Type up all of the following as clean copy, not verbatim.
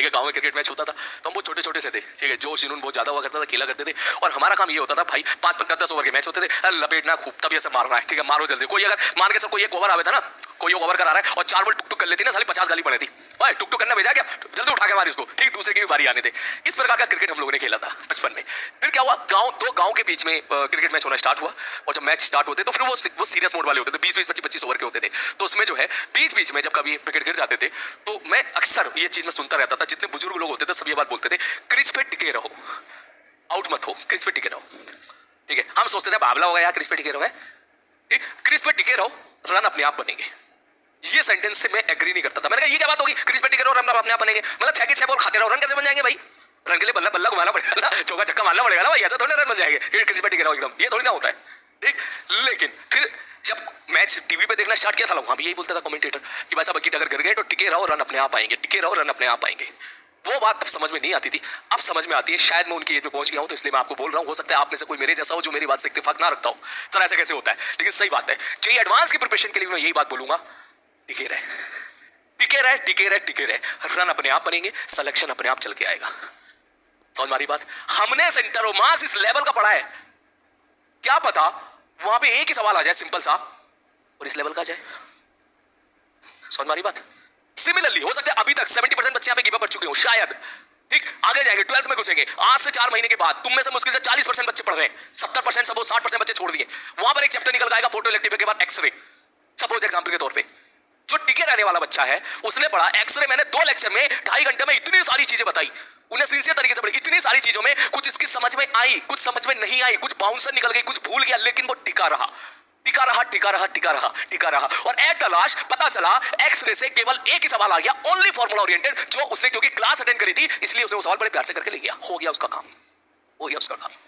ठीक है, गांव में क्रिकेट मैच होता था तो हम बहुत छोटे छोटे से थे, ठीक है, जोश जुनून बहुत ज्यादा हुआ करता था, खेला करते थे और हमारा काम ये होता था भाई 5-10 ओवर के मैच होते थे, लपेटना खूब तभी ऐसे मारना है, ठीक है, मारो जल्दी। कोई अगर मान के चल कोई एक ओवर आवे था ना, कोई ओवर करा रहा है और 4 बॉल टुक टुक कर लेती ना, साली 50 गाली पड़ी थी, भाई टुक टुक करना भेजा क्या, जल्दी उठा के मार इसको, ठीक, दूसरे की भी बारी आने थे। इस प्रकार का क्रिकेट हम लोगों ने खेला था बचपन में। फिर क्या हुआ, गांव के बीच में क्रिकेट मैच होना स्टार्ट हुआ और जब मैच स्टार्ट होते तो फिर वो सीरियस मोड वाले होते थे, 20-20, 25-25 ओवर के होते थे। तो उसमें जो है बीच बीच में जब कभी विकेट गिर जाते थे तो मैं अक्सर ये चीज में सुनता रहता था, जितने बुजुर्ग लोग होते थे सब ये बात बोलते थे, क्रीज पे टिके रहो, आउट मत हो, क्रीज पे टिके रहो, ठीक है। हम सोचते थे बावला होगा यार, क्रीज पे टिके रहो, ठीक, क्रीज पे टिके रहो, रन अपने आप बनेंगे। ये सेंटेंस से मैं एग्री नहीं करता था। मैंने कहा ये क्या बात होगी, क्रीज पे टिके रहो, रन अपने आप बनेंगे, मतलब 6 के 6 बॉल खाते रहो, रन कैसे बन जाएंगे भाई? रन के लिए बल्ला बल्ला घुमाना पड़ेगा ना, चौका छक्का मारना पड़ेगा ना भाई, ऐसा थोड़ी ना रन बन जाएंगे क्रीज पे टिके रहो एकदम, ये थोड़ी ना होता है, ठीक। लेकिन फिर जब मैच टीवी पे देखना स्टार्ट किया साला, वहां भी यही बोलता था कमेंटेटर कि भाई साहब विकेट अगर गिर गए तो टिके रहो, रन अपने आप आएंगे, टिके रहो, रन अपने आप आएंगे। वो बात तब समझ में नहीं आती थी, अब समझ में आती है। शायद मैं उनकी एज में पहुंच गया हूं तो इसलिए मैं आपको बोल रहा हूं, हो सकता है आप में से कोई मेरे जैसा हो जो मेरी बात से इत्तेफाक ना रखता हो, सर ऐसा कैसे होता है, लेकिन सही बात है। जेईई एडवांस की प्रिपरेशन के लिए मैं यही बात बोलूंगा, टिके रहे, टिके रहे, टिके रहे, टिके रहे, रन अपने आप बनेंगे, सिलेक्शन अपने आप चल के आएगा। समझ मारी बात? हमने सेंटर ऑफ मास इस लेवल का पढ़ा है, क्या पता वहां पे एक ही सवाल आ जाए सिंपल सा और इस लेवल का आ जाए। समझ मारी बात? सिमिलरली हो सकता है अभी तक 70% बच्चे यहाँ पे गिव अप कर चुके हो शायद, ठीक, आगे जाएंगे 12th में घुसेंगे, आज से 4 महीने के बाद तुम में से मुश्किल से 40% बच्चे पढ़ रहे हैं, 70% सपोज 60% बच्चे छोड़ दिए, वहां पर एक चैप्टर निकल आएगा फोटो इलेक्टिव के बाद एक्सरे, सपोज एग्जांपल के तौर पे। जो टिके रहने वाला बच्चा है उसने पढ़ा एक्सरे, मैंने 2 लेक्चर में 2.5 घंटे में इतनी सारी चीजें बताई, उन्हें सिंसियर तरीके से पढ़ी, इतनी सारी चीजों में कुछ इसकी समझ में आई, कुछ समझ में नहीं आई, कुछ बाउंसर निकल गई, कुछ भूल गया, लेकिन वो टिका रहा, टिका रहा, टिका रहा, टिका रहा, टिका रहा। और एट द लास्ट पता चला एक्सरे से केवल एक ही सवाल आ गया, ओनली फॉर्मूला ओरिएंटेड, जो उसने क्योंकि क्लास अटेंड करी थी इसलिए उसने वो सवाल बड़े प्यार से करके ले गया, हो गया उसका काम, हो गया उसका काम।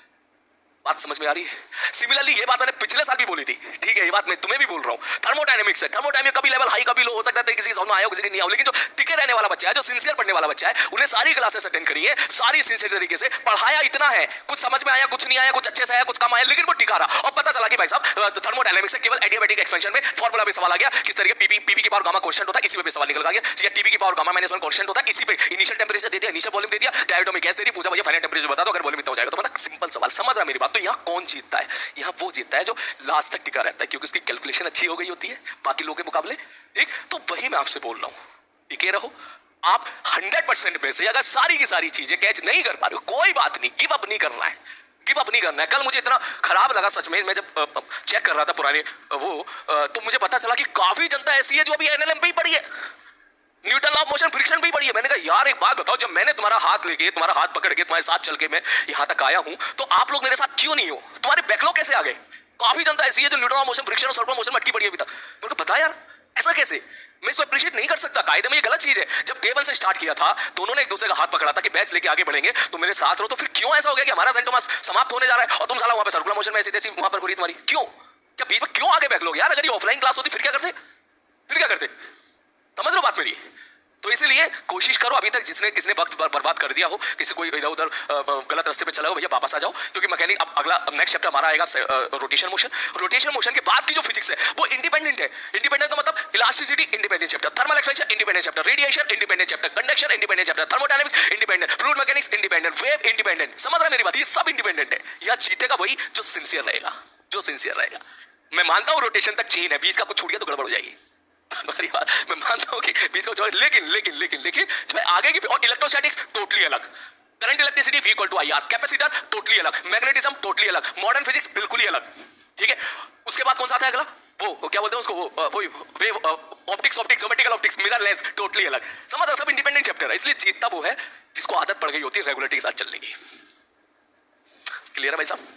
बात समझ में आ रही है? सिमिलरली ये बात मैंने पिछले साल भी बोली थी, ठीक है, ये बात मैं तुम्हें भी बोल रहा हूं। थर्मोडायनेमिक्स है, थर्मोडायनेमिक्स कभी लेवल हाई कभी लो हो सकता है, किसी की समझ में आया हो किसी की नहीं आया, लेकिन जो टिके रहने वाला बच्चा है, जो सिंसियर पढ़ने वाला बच्चा है, उन्हें सारी क्लासेस अटेंड करी है, सारी सिंसियर तरीके से पढ़ाया, इतना है कुछ समझ में आया, कुछ नहीं आया, कुछ अच्छे से आया, कुछ कम आया, लेकिन वो टिका रहा। और पता चला कि भाई साहब थर्मोडायनेमिक्स से केवल एडियाबैटिक एक्सपेंशन में फॉर्मूला पे सवाल आ गया, किस तरीके पीपी की पावर गामा कांस्टेंट होता है, इसी पे सवाल निकल गया, या टीबी की पावर गामा -1 कांस्टेंट होता है, इसी पे इनिशियल टेंपरेचर दे दिया, इनिशियल वॉल्यूम दे दिया, डायटोमिक गैस दे दी, पूछा भैया फाइनल टेंपरेचर बता दो, अगर वॉल्यूम इतना हो जाएगा तो मतलब सिंपल सवाल। समझ रहा मेरी बात? तो यहाँ कौन जीतता है? यहाँ वो जीतता है जो लास्ट तक टिका रहता है, क्योंकि उसकी कैलकुलेशन अच्छी हो गई होती है बाकी लोगों के मुकाबले, ठीक। तो वही मैं आपसे बोल रहा हूँ, टिके रहो। आप 100% में से अगर सारी की सारी चीजें कैच नहीं कर पा रहे हो, कोई बात नहीं, गिव अप नहीं करना है, गिव अप नहीं करना है। कल मुझे इतना खराब लगा सच में, मैं जब चेक कर रहा था पुराने तो मुझे पता चला कि काफी जनता ऐसी है जो अभी एनएलएम पे ही पढ़ी है, Newton law of motion friction भी पढ़ी है। मैंने कहा यार एक बात बताओ, जब मैंने तुम्हारा हाथ लेके, तुम्हारा हाथ पकड़ के, तुम्हारे साथ चल के मैं यहाँ तक आया हूँ, तो आप लोग मेरे साथ क्यों नहीं हो? तुम्हारे बैकलॉग कैसे आ गए? काफी जनता ऐसी है जो Newton law of motion friction और सर्कुलर मोशन में अटकी पड़ी है अभी तक। मुझे पता यार ऐसा कैसे? मैं इसको अप्रिशिएट नहीं कर सकता, कायदे में ये गलत चीज है। जब टेबल से स्टार्ट किया था, दोनों ने एक दूसरे का हाथ पकड़ा था कि बैच लेके आगे बढ़ेंगे, तो मेरे साथ रहो। तो फिर क्यों ऐसा हो गया कि हमारा सेंटोमास समाप्त होने जा रहा है और तुम साला वहां पे सर्कुलर मोशन में ऐसी तैसी वहां पर हो रही तुम्हारी? क्यों? क्या बीच में क्यों आगे बैकलॉग? यार अगर ये ऑफलाइन क्लास होती फिर क्या करते? फिर क्या करते? समझ लो बात मेरी। तो इसीलिए कोशिश करो, अभी तक किसने वक्त बर्बाद कर दिया हो, किसी कोई इधर उधर गलत रास्ते पे चला हो, भैया वापस आ जाओ, क्योंकि मैकेनिक अब अगला नेक्स्ट चैप्टर हमारा आएगा रोटेशन मोशन। रोटेशन मोशन के बाद की जो फिजिक्स है वो इंडिपेंडेंट है। इंडिपेंडेंट का मतलब elasticity independent chapter, thermal expansion independent chapter, radiation independent chapter, conduction independent chapter, thermodynamics independent, fluid mechanics independent, wave independent. समझ रहे मेरी बात? ये सब इंडिपेंडेंट है। यहाँ जीतेगा वही जो सिंसियर रहेगा, जो सिंसियर रहेगा। मैं मानता हूँ रोटेशन तक चेन है, बीच का कुछ छूट गया तो गड़बड़ हो जाएगी, मैं मानता हूं कि बीच को लेकिन लेकिन लेकिन लेकिन जो है आगे की, और इलेक्ट्रोस्टैटिक्स टोटली अलग, current electricity V = IR, capacitor totally अलग, मैग्नेटिज्म टोटली अलग, मॉडर्न फिजिक्स बिल्कुल ही अलग, ठीक है। उसके बाद कौन सा आता है अगला? वो क्या बोलते हैं उसको, वो wave optics, geometrical optics, mirror lens totally अलग। समझ रहे? सब इंडिपेंडेंट चैप्टर है, इसलिए जीतता वो है जिसको आदत पड़ गई होती है रेगुलरिटी के साथ चलने की। क्लियर है भाई साहब?